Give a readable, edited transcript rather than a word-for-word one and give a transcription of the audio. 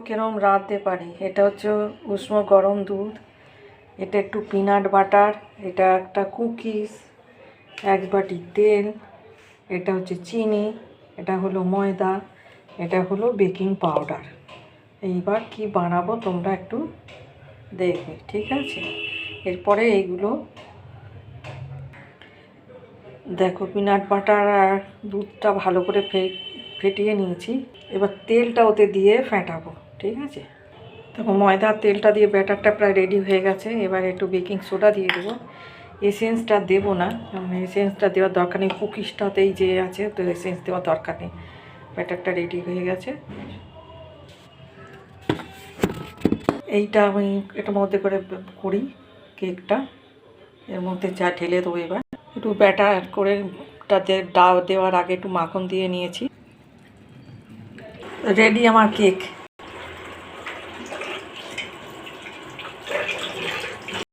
কিরম রাঁধতে পারি। এটা হচ্ছে উষ্ণ গরম দুধ, এটা একটু পিনাট বাটার, এটা একটা কুকিজ, 1 বাটি তেল, এটা হচ্ছে চিনি, এটা হলো ময়দা, এটা হলো বেকিং পাউডার। এইবার কি বানাবো তোমরা একটু দেখবে, ঠিক আছে? এরপরে এইগুলো দেখো, পিনাট বাটার আর দুধটা ভালো করে ফেটিয়ে নিয়েছি। এবার তেলটা ওতে দিয়ে ফেটাবো, ঠিক আছে? দেখো ময়দার তেলটা দিয়ে ব্যাটারটা প্রায় রেডি হয়ে গেছে। এবার একটু বেকিং সোডা দিয়ে দেবো। এসেন্সটা দেবো না, মানে এসেন্সটা দেওয়ার দরকার নেই, কুকিজটাতেই যে আছে, তো এসেন্স দেওয়ার দরকার নেই। ব্যাটারটা রেডি হয়ে গেছে। এইটা আমি এটার মধ্যে করে করি কেকটা, এর মধ্যে যা ঢেলে দেবো। এবার একটু ব্যাটার করে দেওয়ার আগে একটু মাখন দিয়ে নিয়েছি। রেডি আমার কেক।